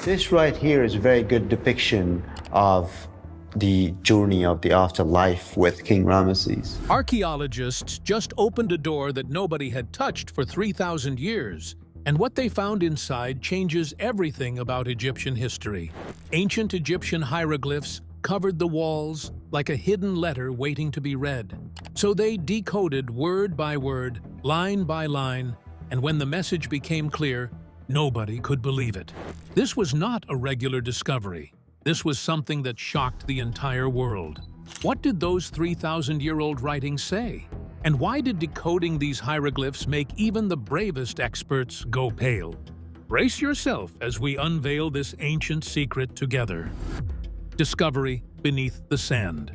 This right here is a very good depiction of the journey of the afterlife with King Ramesses. Archaeologists just opened a door that nobody had touched for 3,000 years, and what they found inside changes everything about Egyptian history. Ancient Egyptian hieroglyphs covered the walls like a hidden letter waiting to be read. So they decoded word by word, line by line, and when the message became clear, nobody could believe it. This was not a regular discovery. This was something that shocked the entire world. What did those 3,000-year-old writings say? And why did decoding these hieroglyphs make even the bravest experts go pale? Brace yourself as we unveil this ancient secret together. Discovery beneath the sand.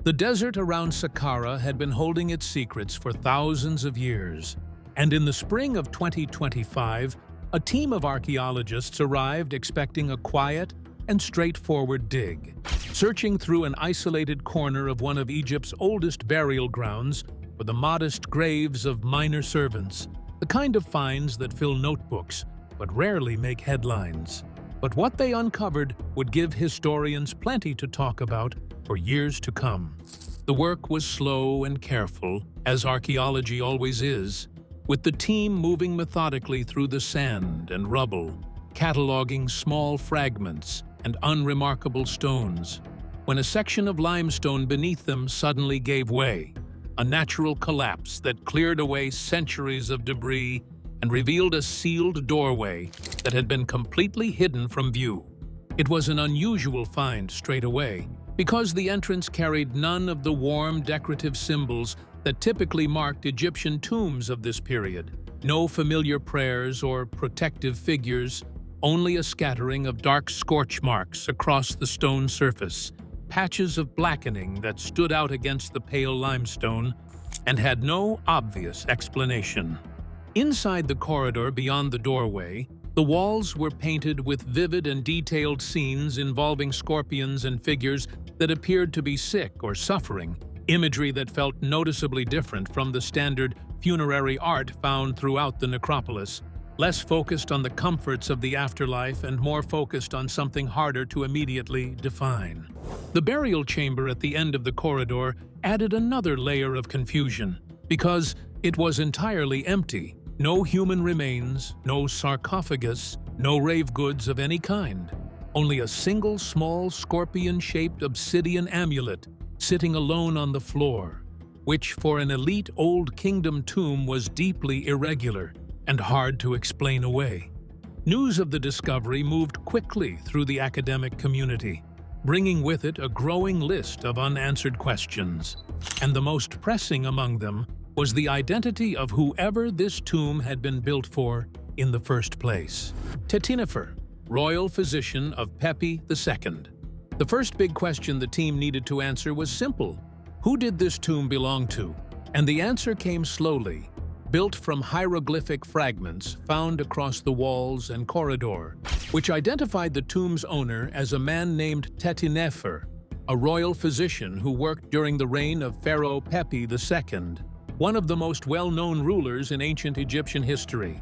The desert around Saqqara had been holding its secrets for thousands of years, and in the spring of 2025, a team of archaeologists arrived expecting a quiet and straightforward dig. Searching through an isolated corner of one of Egypt's oldest burial grounds were the modest graves of minor servants, the kind of finds that fill notebooks but rarely make headlines. But what they uncovered would give historians plenty to talk about for years to come. The work was slow and careful, as archaeology always is, with the team moving methodically through the sand and rubble, cataloging small fragments and unremarkable stones, when a section of limestone beneath them suddenly gave way, a natural collapse that cleared away centuries of debris and revealed a sealed doorway that had been completely hidden from view. It was an unusual find straight away, because the entrance carried none of the warm, decorative symbols that typically marked Egyptian tombs of this period. No familiar prayers or protective figures, only a scattering of dark scorch marks across the stone surface, patches of blackening that stood out against the pale limestone and had no obvious explanation. Inside the corridor beyond the doorway, the walls were painted with vivid and detailed scenes involving scorpions and figures that appeared to be sick or suffering, imagery that felt noticeably different from the standard funerary art found throughout the necropolis, less focused on the comforts of the afterlife and more focused on something harder to immediately define. The burial chamber at the end of the corridor added another layer of confusion, because it was entirely empty. No human remains, no sarcophagus, no grave goods of any kind. Only a single small scorpion-shaped obsidian amulet sitting alone on the floor, which for an elite Old Kingdom tomb was deeply irregular and hard to explain away. News of the discovery moved quickly through the academic community, bringing with it a growing list of unanswered questions, and the most pressing among them was the identity of whoever this tomb had been built for in the first place. Tetinefer, royal physician of Pepi II. The first big question the team needed to answer was simple: who did this tomb belong to? And the answer came slowly, built from hieroglyphic fragments found across the walls and corridor, which identified the tomb's owner as a man named Tetinefer, a royal physician who worked during the reign of Pharaoh Pepi II, one of the most well-known rulers in ancient Egyptian history.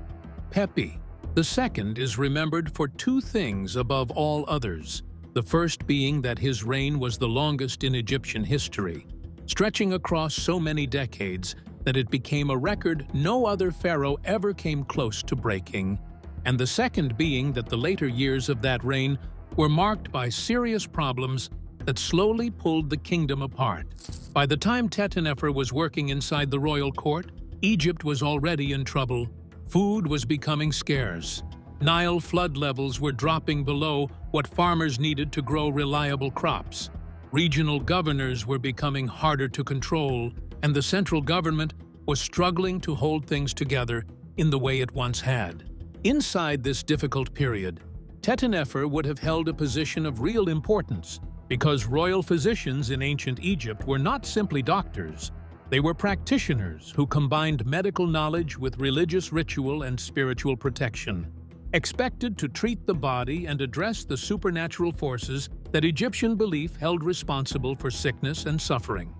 Pepi II is remembered for two things above all others, the first being that his reign was the longest in Egyptian history, stretching across so many decades that it became a record no other pharaoh ever came close to breaking, and the second being that the later years of that reign were marked by serious problems that slowly pulled the kingdom apart. By the time Tetinefer was working inside the royal court, Egypt was already in trouble. Food was becoming scarce. Nile flood levels were dropping below what farmers needed to grow reliable crops. Regional governors were becoming harder to control, and the central government was struggling to hold things together in the way it once had. Inside this difficult period, Tetinefer would have held a position of real importance, because royal physicians in ancient Egypt were not simply doctors. They were practitioners who combined medical knowledge with religious ritual and spiritual protection, expected to treat the body and address the supernatural forces that Egyptian belief held responsible for sickness and suffering.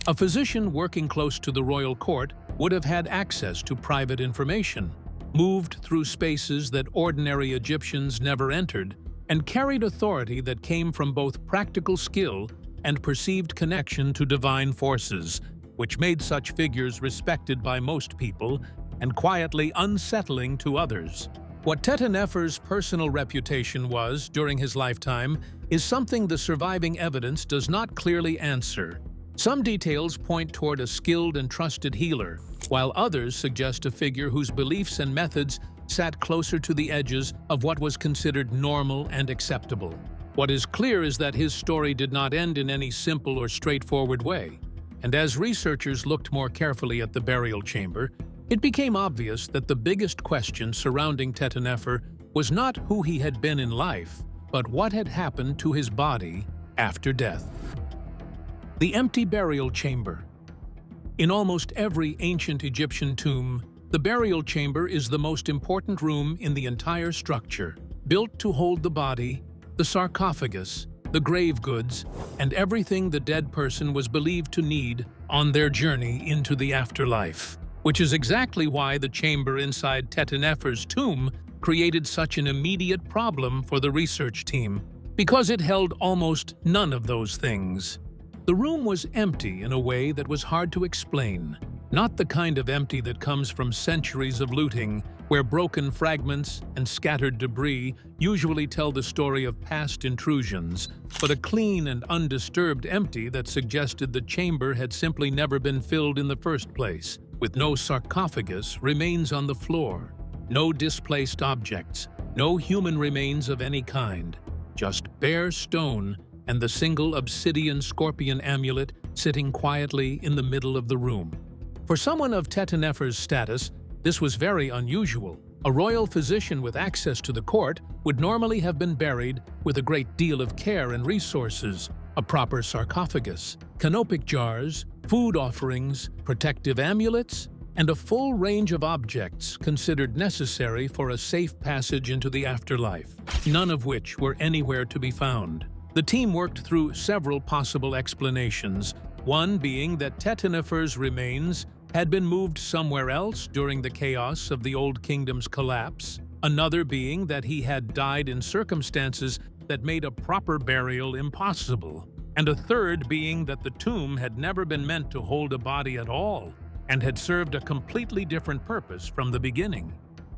A physician working close to the royal court would have had access to private information, moved through spaces that ordinary Egyptians never entered, and carried authority that came from both practical skill and perceived connection to divine forces, which made such figures respected by most people and quietly unsettling to others. What Teti-Nefer's personal reputation was during his lifetime is something the surviving evidence does not clearly answer. Some details point toward a skilled and trusted healer, while others suggest a figure whose beliefs and methods sat closer to the edges of what was considered normal and acceptable. What is clear is that his story did not end in any simple or straightforward way, and as researchers looked more carefully at the burial chamber, it became obvious that the biggest question surrounding Teti-Nefer was not who he had been in life, but what had happened to his body after death. The empty burial chamber. In almost every ancient Egyptian tomb, the burial chamber is the most important room in the entire structure, built to hold the body, the sarcophagus, the grave goods, and everything the dead person was believed to need on their journey into the afterlife. Which is exactly why the chamber inside Teti-Nefer's tomb created such an immediate problem for the research team, because it held almost none of those things. The room was empty in a way that was hard to explain, not the kind of empty that comes from centuries of looting, where broken fragments and scattered debris usually tell the story of past intrusions, but a clean and undisturbed empty that suggested the chamber had simply never been filled in the first place. With no sarcophagus, remains on the floor, no displaced objects, no human remains of any kind, just bare stone and the single obsidian scorpion amulet sitting quietly in the middle of the room. For someone of Teti-Nefer's status, this was very unusual. A royal physician with access to the court would normally have been buried with a great deal of care and resources, a proper sarcophagus, canopic jars, food offerings, protective amulets, and a full range of objects considered necessary for a safe passage into the afterlife, none of which were anywhere to be found. The team worked through several possible explanations, one being that Teti-Nefer's remains had been moved somewhere else during the chaos of the Old Kingdom's collapse, another being that he had died in circumstances that made a proper burial impossible, and a third being that the tomb had never been meant to hold a body at all and had served a completely different purpose from the beginning.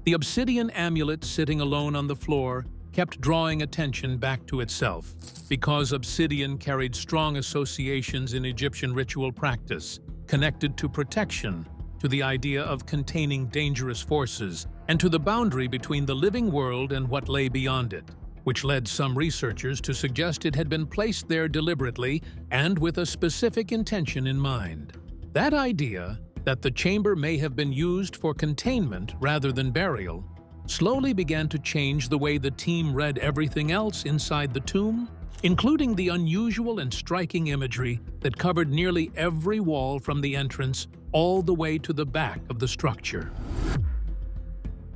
The obsidian amulet sitting alone on the floor kept drawing attention back to itself, because obsidian carried strong associations in Egyptian ritual practice, connected to protection, to the idea of containing dangerous forces, and to the boundary between the living world and what lay beyond it, which led some researchers to suggest it had been placed there deliberately and with a specific intention in mind. That idea, that the chamber may have been used for containment rather than burial, slowly began to change the way the team read everything else inside the tomb, including the unusual and striking imagery that covered nearly every wall from the entrance all the way to the back of the structure.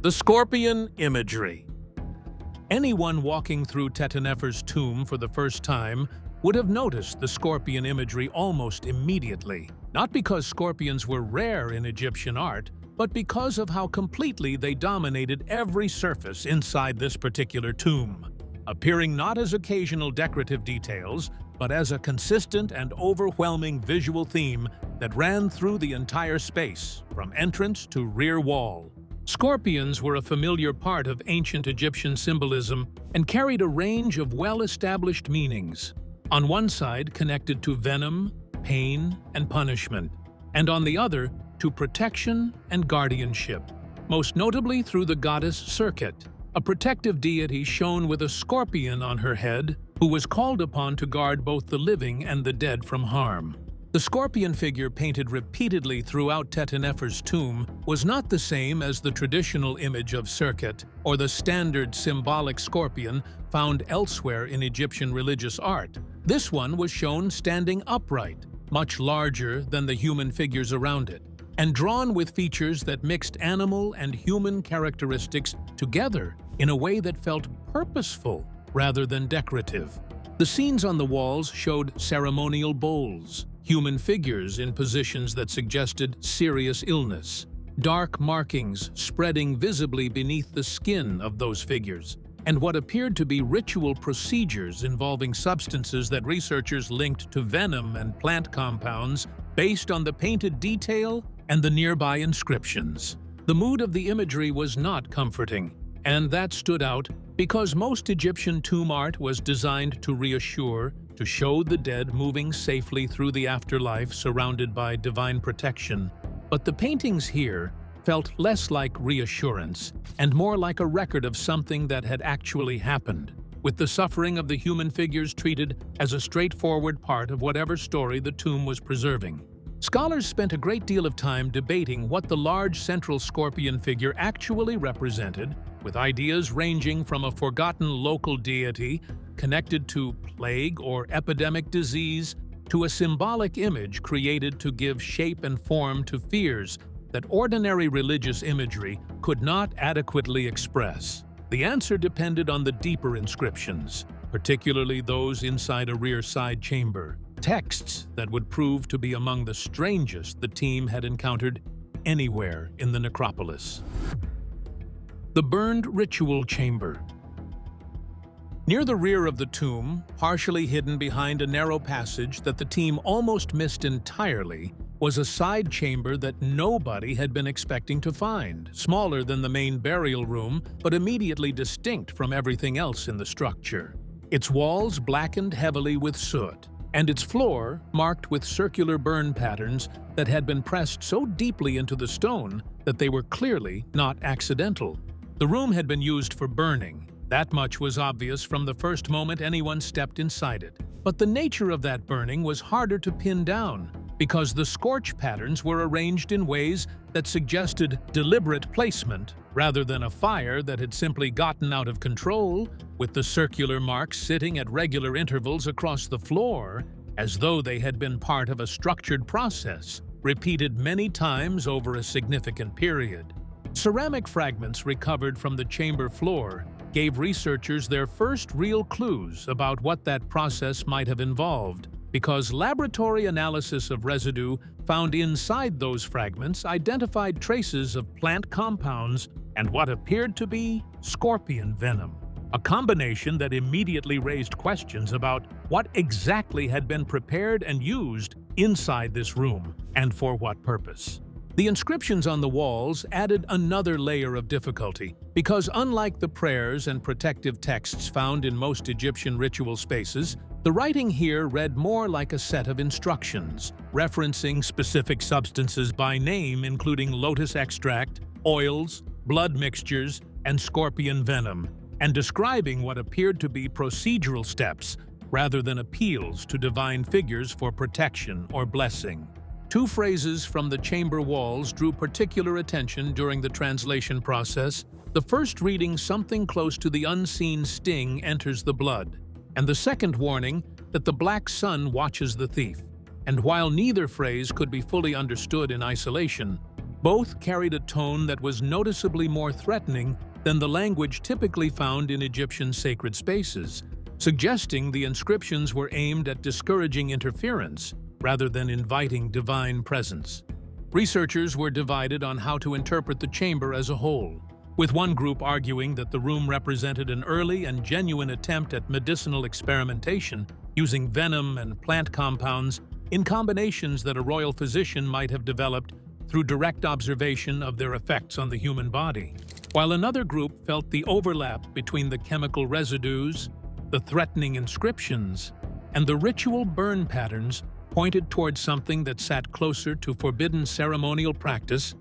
The scorpion imagery. Anyone walking through Teti-Nefer's tomb for the first time would have noticed the scorpion imagery almost immediately, not because scorpions were rare in Egyptian art, but because of how completely they dominated every surface inside this particular tomb, appearing not as occasional decorative details, but as a consistent and overwhelming visual theme that ran through the entire space, from entrance to rear wall. Scorpions were a familiar part of ancient Egyptian symbolism and carried a range of well-established meanings. On one side, connected to venom, pain, and punishment, and on the other, to protection and guardianship, most notably through the goddess Serket, a protective deity shown with a scorpion on her head, who was called upon to guard both the living and the dead from harm. The scorpion figure painted repeatedly throughout Teti-Nefer's tomb was not the same as the traditional image of Serket or the standard symbolic scorpion found elsewhere in Egyptian religious art. This one was shown standing upright, much larger than the human figures around it, and drawn with features that mixed animal and human characteristics together in a way that felt purposeful rather than decorative. The scenes on the walls showed ceremonial bowls, human figures in positions that suggested serious illness, dark markings spreading visibly beneath the skin of those figures, and what appeared to be ritual procedures involving substances that researchers linked to venom and plant compounds based on the painted detail and the nearby inscriptions. The mood of the imagery was not comforting, and that stood out because most Egyptian tomb art was designed to reassure, to show the dead moving safely through the afterlife surrounded by divine protection. But the paintings here felt less like reassurance and more like a record of something that had actually happened, with the suffering of the human figures treated as a straightforward part of whatever story the tomb was preserving. Scholars spent a great deal of time debating what the large central scorpion figure actually represented, with ideas ranging from a forgotten local deity connected to plague or epidemic disease to a symbolic image created to give shape and form to fears that ordinary religious imagery could not adequately express. The answer depended on the deeper inscriptions, particularly those inside a rear side chamber, texts that would prove to be among the strangest the team had encountered anywhere in the necropolis. The burned ritual chamber. Near the rear of the tomb, partially hidden behind a narrow passage that the team almost missed entirely, was a side chamber that nobody had been expecting to find, smaller than the main burial room, but immediately distinct from everything else in the structure. Its walls blackened heavily with soot, and its floor marked with circular burn patterns that had been pressed so deeply into the stone that they were clearly not accidental. The room had been used for burning. That much was obvious from the first moment anyone stepped inside it. But the nature of that burning was harder to pin down, because the scorch patterns were arranged in ways that suggested deliberate placement rather than a fire that had simply gotten out of control, with the circular marks sitting at regular intervals across the floor, as though they had been part of a structured process, repeated many times over a significant period. Ceramic fragments recovered from the chamber floor gave researchers their first real clues about what that process might have involved, because laboratory analysis of residue found inside those fragments identified traces of plant compounds and what appeared to be scorpion venom, a combination that immediately raised questions about what exactly had been prepared and used inside this room, and for what purpose. The inscriptions on the walls added another layer of difficulty, because unlike the prayers and protective texts found in most Egyptian ritual spaces, the writing here read more like a set of instructions, referencing specific substances by name, including lotus extract, oils, blood mixtures, and scorpion venom, and describing what appeared to be procedural steps rather than appeals to divine figures for protection or blessing. Two phrases from the chamber walls drew particular attention during the translation process, the first reading something close to the unseen sting enters the blood, and the second warning that the black sun watches the thief. And while neither phrase could be fully understood in isolation, both carried a tone that was noticeably more threatening than the language typically found in Egyptian sacred spaces, suggesting the inscriptions were aimed at discouraging interference rather than inviting divine presence. Researchers were divided on how to interpret the chamber as a whole, with one group arguing that the room represented an early and genuine attempt at medicinal experimentation using venom and plant compounds in combinations that a royal physician might have developed through direct observation of their effects on the human body, while another group felt the overlap between the chemical residues, the threatening inscriptions, and the ritual burn patterns pointed towards something that sat closer to forbidden ceremonial practice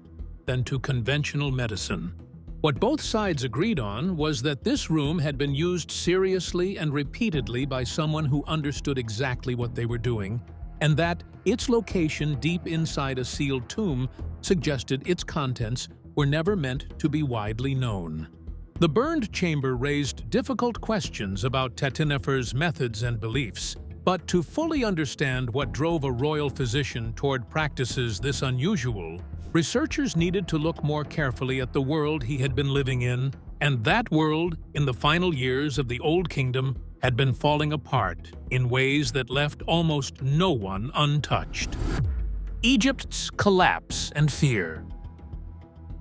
than to conventional medicine. What both sides agreed on was that this room had been used seriously and repeatedly by someone who understood exactly what they were doing, and that its location deep inside a sealed tomb suggested its contents were never meant to be widely known. The burned chamber raised difficult questions about Tetinafer's methods and beliefs, but to fully understand what drove a royal physician toward practices this unusual, researchers needed to look more carefully at the world he had been living in, and that world, in the final years of the Old Kingdom, had been falling apart in ways that left almost no one untouched. Egypt's collapse and fear.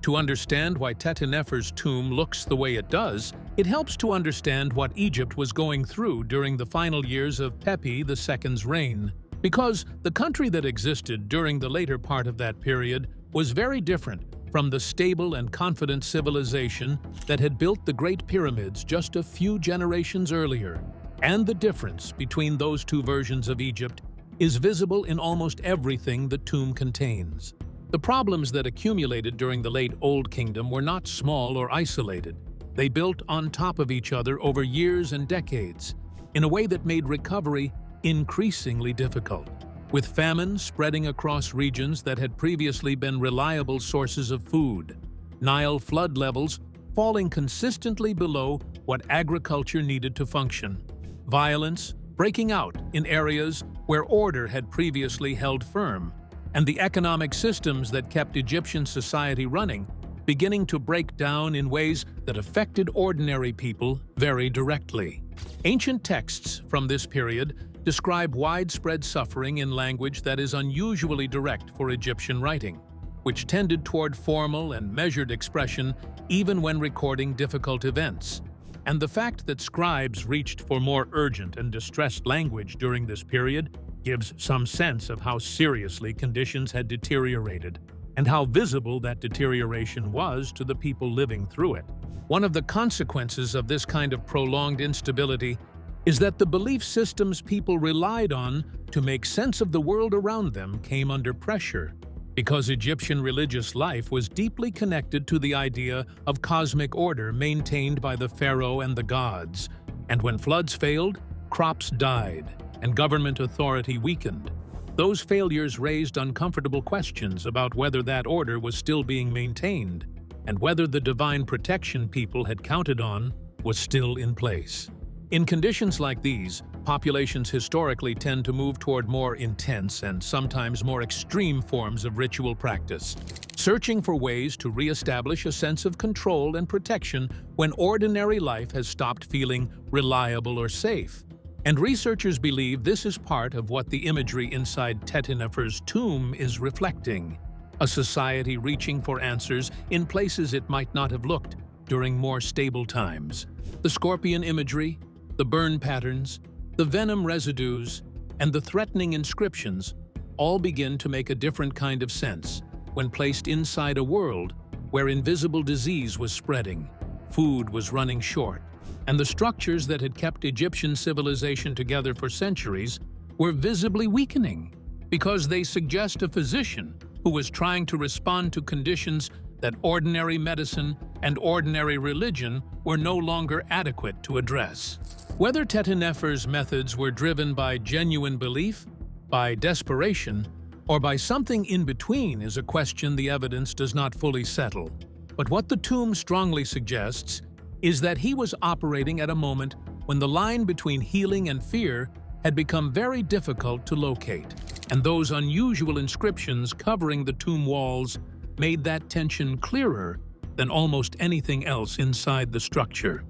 To understand why Teti-Nefer's tomb looks the way it does, it helps to understand what Egypt was going through during the final years of Pepi II's reign. Because the country that existed during the later part of that period was very different from the stable and confident civilization that had built the Great Pyramids just a few generations earlier. And the difference between those two versions of Egypt is visible in almost everything the tomb contains. The problems that accumulated during the late Old Kingdom were not small or isolated. They built on top of each other over years and decades, in a way that made recovery increasingly difficult, with famine spreading across regions that had previously been reliable sources of food, Nile flood levels falling consistently below what agriculture needed to function, violence breaking out in areas where order had previously held firm, and the economic systems that kept Egyptian society running beginning to break down in ways that affected ordinary people very directly. Ancient texts from this period describe widespread suffering in language that is unusually direct for Egyptian writing, which tended toward formal and measured expression even when recording difficult events. And the fact that scribes reached for more urgent and distressed language during this period gives some sense of how seriously conditions had deteriorated and how visible that deterioration was to the people living through it. One of the consequences of this kind of prolonged instability is that the belief systems people relied on to make sense of the world around them came under pressure, because Egyptian religious life was deeply connected to the idea of cosmic order maintained by the pharaoh and the gods, and when floods failed, crops died, and government authority weakened. Those failures raised uncomfortable questions about whether that order was still being maintained, and whether the divine protection people had counted on was still in place. In conditions like these, populations historically tend to move toward more intense and sometimes more extreme forms of ritual practice, searching for ways to re-establish a sense of control and protection when ordinary life has stopped feeling reliable or safe. And researchers believe this is part of what the imagery inside Teti-Nefer's tomb is reflecting, a society reaching for answers in places it might not have looked during more stable times. The scorpion imagery, the burn patterns, the venom residues, and the threatening inscriptions all begin to make a different kind of sense when placed inside a world where invisible disease was spreading, food was running short, and the structures that had kept Egyptian civilization together for centuries were visibly weakening, because they suggest a physician who was trying to respond to conditions that ordinary medicine and ordinary religion were no longer adequate to address. Whether Teti-Nefer's methods were driven by genuine belief, by desperation, or by something in between is a question the evidence does not fully settle. But what the tomb strongly suggests is that he was operating at a moment when the line between healing and fear had become very difficult to locate, and those unusual inscriptions covering the tomb walls made that tension clearer than almost anything else inside the structure.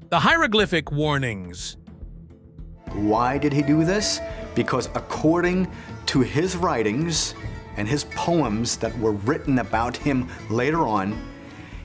The hieroglyphic warnings. Why did he do this? Because according to his writings and his poems that were written about him later on,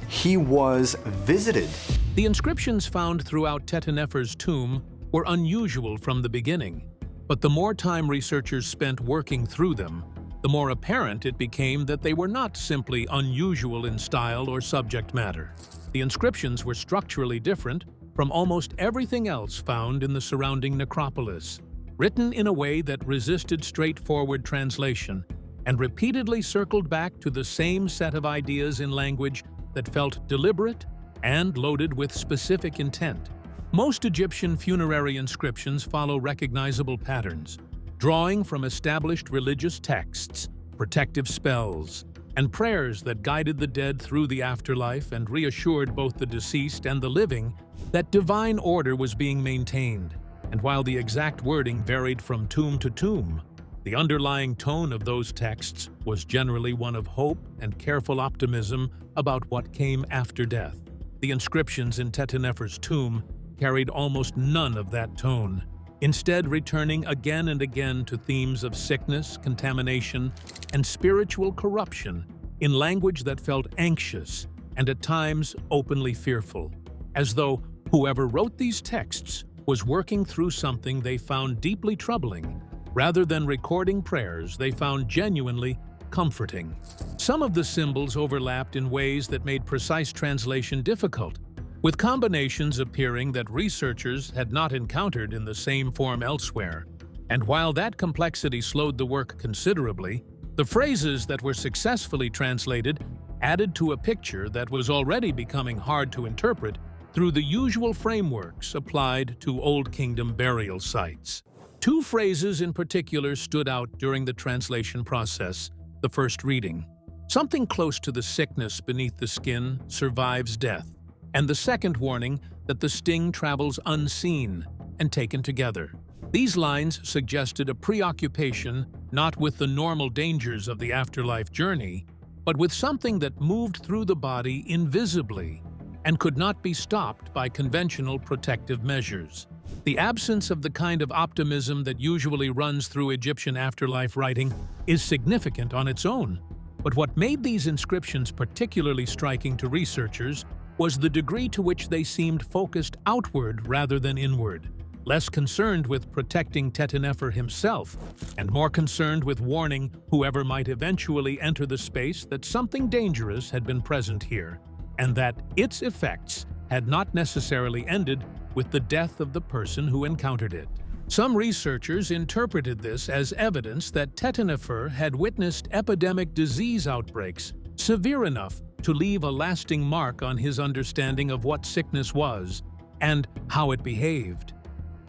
he was visited. The inscriptions found throughout Teti-Nefer's tomb were unusual from the beginning, but the more time researchers spent working through them, the more apparent it became that they were not simply unusual in style or subject matter. The inscriptions were structurally different from almost everything else found in the surrounding necropolis, written in a way that resisted straightforward translation and repeatedly circled back to the same set of ideas in language that felt deliberate and loaded with specific intent. Most Egyptian funerary inscriptions follow recognizable patterns, drawing from established religious texts, protective spells, and prayers that guided the dead through the afterlife and reassured both the deceased and the living that divine order was being maintained. And while the exact wording varied from tomb to tomb, the underlying tone of those texts was generally one of hope and careful optimism about what came after death. The inscriptions in Teti-Nefer's tomb carried almost none of that tone, instead returning again and again to themes of sickness, contamination, and spiritual corruption in language that felt anxious and at times openly fearful, as though whoever wrote these texts was working through something they found deeply troubling, rather than recording prayers they found genuinely comforting. Some of the symbols overlapped in ways that made precise translation difficult, with combinations appearing that researchers had not encountered in the same form elsewhere. And while that complexity slowed the work considerably, the phrases that were successfully translated added to a picture that was already becoming hard to interpret through the usual frameworks applied to Old Kingdom burial sites. Two phrases in particular stood out during the translation process. The first reading, "Something close to the sickness beneath the skin survives death," and the second warning that the sting travels unseen and taken together. These lines suggested a preoccupation not with the normal dangers of the afterlife journey, but with something that moved through the body invisibly and could not be stopped by conventional protective measures. The absence of the kind of optimism that usually runs through Egyptian afterlife writing is significant on its own, but what made these inscriptions particularly striking to researchers was the degree to which they seemed focused outward rather than inward, less concerned with protecting Tetenefer himself, and more concerned with warning whoever might eventually enter the space that something dangerous had been present here, and that its effects had not necessarily ended with the death of the person who encountered it. Some researchers interpreted this as evidence that Tetenefer had witnessed epidemic disease outbreaks severe enough to leave a lasting mark on his understanding of what sickness was and how it behaved,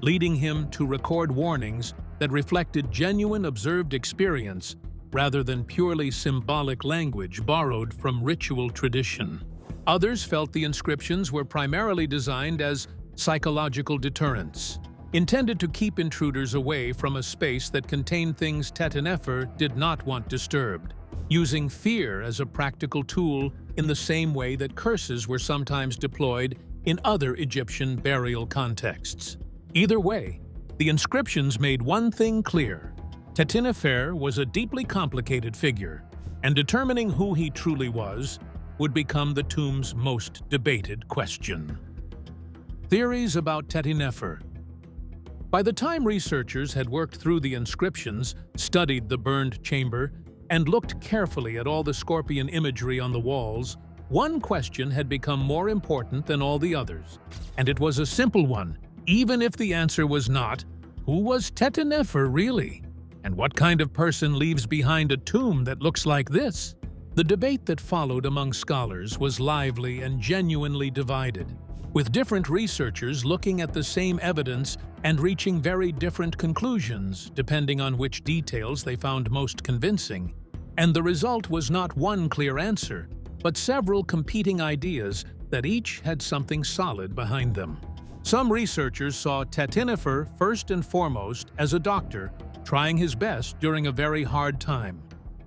leading him to record warnings that reflected genuine observed experience rather than purely symbolic language borrowed from ritual tradition. Others felt the inscriptions were primarily designed as psychological deterrents, intended to keep intruders away from a space that contained things Tetenefer did not want disturbed, using fear as a practical tool in the same way that curses were sometimes deployed in other Egyptian burial contexts. Either way, the inscriptions made one thing clear: Tetenefer was a deeply complicated figure, and determining who he truly was would become the tomb's most debated question. Theories about Tetenefer. By the time researchers had worked through the inscriptions, studied the burned chamber, and looked carefully at all the scorpion imagery on the walls, one question had become more important than all the others. And it was a simple one, even if the answer was not, who was Tetenefer really? And what kind of person leaves behind a tomb that looks like this? The debate that followed among scholars was lively and genuinely divided, with different researchers looking at the same evidence and reaching very different conclusions depending on which details they found most convincing. And the result was not one clear answer, but several competing ideas that each had something solid behind them. Some researchers saw Tetenefer first and foremost as a doctor trying his best during a very hard time,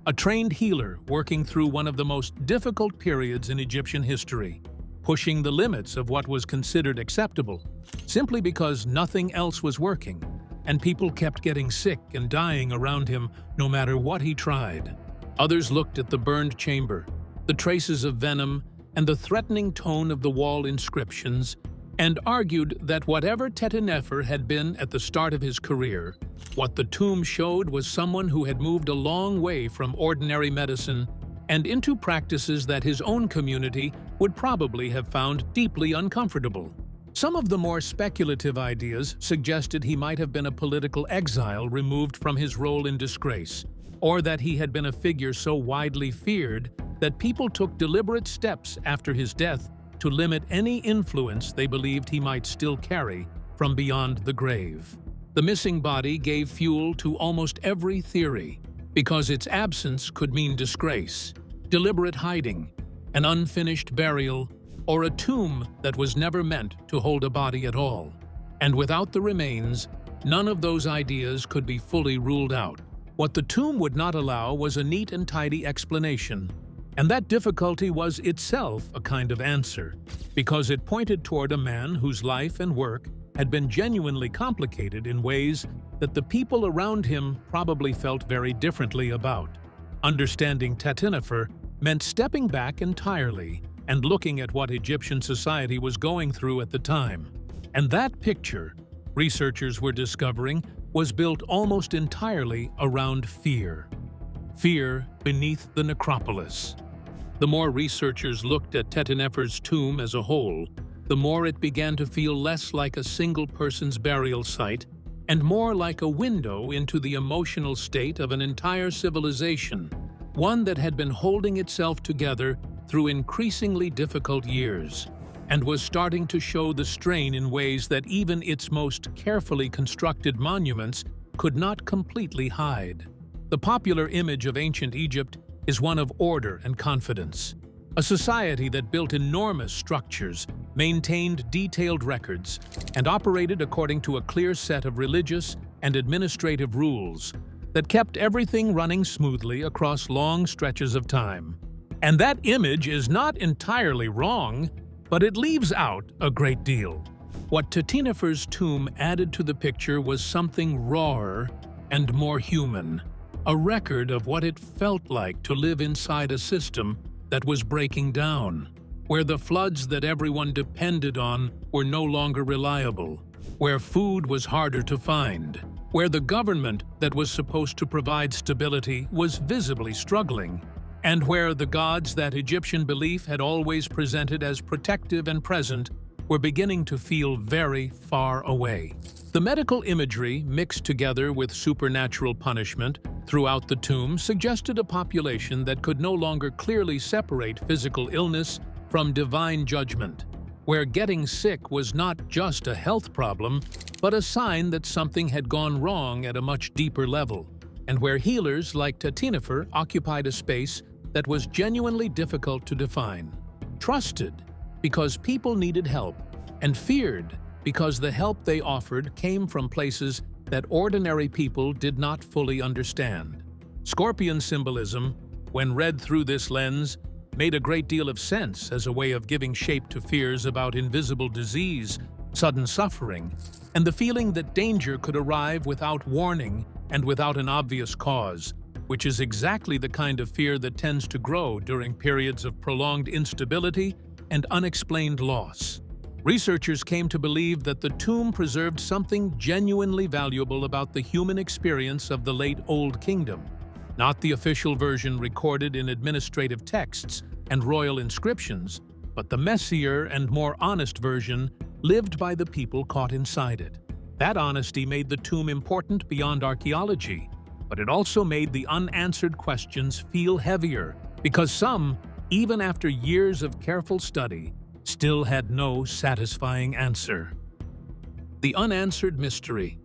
a trained healer working through one of the most difficult periods in Egyptian history, pushing the limits of what was considered acceptable, simply because nothing else was working, and people kept getting sick and dying around him no matter what he tried. Others looked at the burned chamber, the traces of venom, and the threatening tone of the wall inscriptions, and argued that whatever Tetenefer had been at the start of his career, what the tomb showed was someone who had moved a long way from ordinary medicine and into practices that his own community would probably have found deeply uncomfortable. Some of the more speculative ideas suggested he might have been a political exile removed from his role in disgrace, or that he had been a figure so widely feared that people took deliberate steps after his death to limit any influence they believed he might still carry from beyond the grave. The missing body gave fuel to almost every theory, because its absence could mean disgrace, deliberate hiding, an unfinished burial, or a tomb that was never meant to hold a body at all. And without the remains, none of those ideas could be fully ruled out. What the tomb would not allow was a neat and tidy explanation, and that difficulty was itself a kind of answer, because it pointed toward a man whose life and work had been genuinely complicated in ways that the people around him probably felt very differently about. Understanding Tetenefer meant stepping back entirely and looking at what Egyptian society was going through at the time. And that picture, researchers were discovering, was built almost entirely around fear. Fear beneath the necropolis. The more researchers looked at Tetenefer's tomb as a whole, the more it began to feel less like a single person's burial site and more like a window into the emotional state of an entire civilization, one that had been holding itself together through increasingly difficult years and was starting to show the strain in ways that even its most carefully constructed monuments could not completely hide. The popular image of ancient Egypt is one of order and confidence. A society that built enormous structures, maintained detailed records, and operated according to a clear set of religious and administrative rules that kept everything running smoothly across long stretches of time. And that image is not entirely wrong, but it leaves out a great deal. What Tetenefer's tomb added to the picture was something rawer and more human, a record of what it felt like to live inside a system that was breaking down, where the floods that everyone depended on were no longer reliable, where food was harder to find, where the government that was supposed to provide stability was visibly struggling, and where the gods that Egyptian belief had always presented as protective and present were beginning to feel very far away. The medical imagery, mixed together with supernatural punishment throughout the tomb, suggested a population that could no longer clearly separate physical illness from divine judgment, where getting sick was not just a health problem, but a sign that something had gone wrong at a much deeper level, and where healers like Tetenefer occupied a space that was genuinely difficult to define. Trusted because people needed help, and feared because the help they offered came from places that ordinary people did not fully understand. Scorpion symbolism, when read through this lens, made a great deal of sense as a way of giving shape to fears about invisible disease, sudden suffering, and the feeling that danger could arrive without warning and without an obvious cause, which is exactly the kind of fear that tends to grow during periods of prolonged instability and unexplained loss. Researchers came to believe that the tomb preserved something genuinely valuable about the human experience of the late Old Kingdom, not the official version recorded in administrative texts and royal inscriptions, but the messier and more honest version lived by the people caught inside it. That honesty made the tomb important beyond archaeology, but it also made the unanswered questions feel heavier, because some, even after years of careful study, still had no satisfying answer. The unanswered mystery.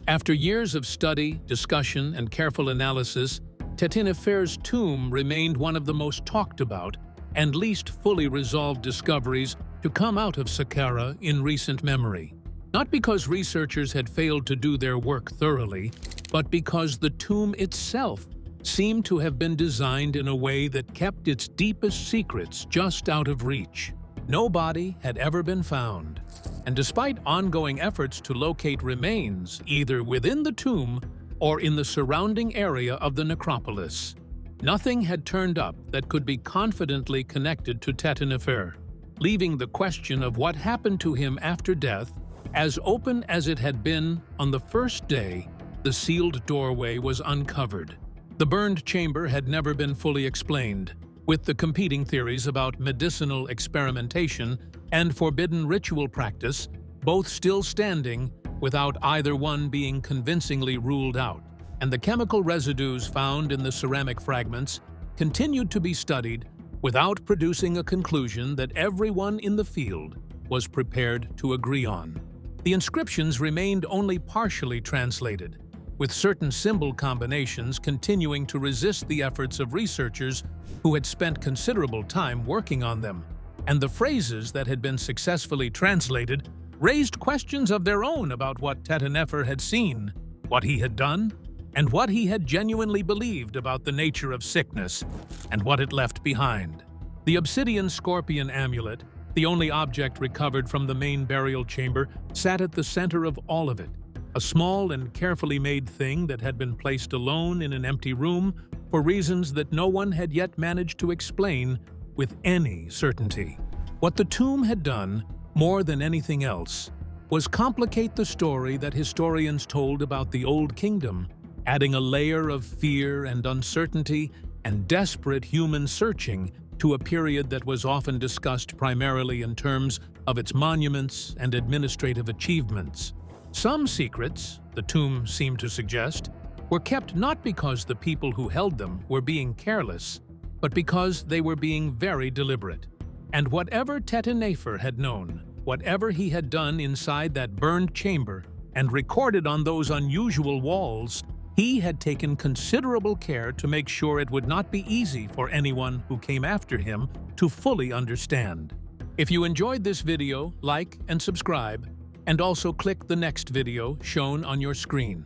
After years of study, discussion, and careful analysis, Tetenefer's tomb remained one of the most talked about and least fully resolved discoveries to come out of Saqqara in recent memory. Not because researchers had failed to do their work thoroughly, but because the tomb itself seemed to have been designed in a way that kept its deepest secrets just out of reach. No body had ever been found, and despite ongoing efforts to locate remains either within the tomb or in the surrounding area of the necropolis, nothing had turned up that could be confidently connected to Tetenefer, leaving the question of what happened to him after death as open as it had been on the first day the sealed doorway was uncovered. The burned chamber had never been fully explained, with the competing theories about medicinal experimentation and forbidden ritual practice both still standing without either one being convincingly ruled out. And the chemical residues found in the ceramic fragments continued to be studied without producing a conclusion that everyone in the field was prepared to agree on. The inscriptions remained only partially translated, with certain symbol combinations continuing to resist the efforts of researchers who had spent considerable time working on them, and the phrases that had been successfully translated raised questions of their own about what Tetenefer had seen, what he had done, and what he had genuinely believed about the nature of sickness and what it left behind. The obsidian scorpion amulet, the only object recovered from the main burial chamber, sat at the center of all of it, a small and carefully made thing that had been placed alone in an empty room for reasons that no one had yet managed to explain with any certainty. What the tomb had done, more than anything else, was complicate the story that historians told about the Old Kingdom, adding a layer of fear and uncertainty and desperate human searching to a period that was often discussed primarily in terms of its monuments and administrative achievements. Some secrets, the tomb seemed to suggest, were kept not because the people who held them were being careless, but because they were being very deliberate. And whatever Tetanefer had known, whatever he had done inside that burned chamber and recorded on those unusual walls, he had taken considerable care to make sure it would not be easy for anyone who came after him to fully understand. If you enjoyed this video, like and subscribe, and also click the next video shown on your screen.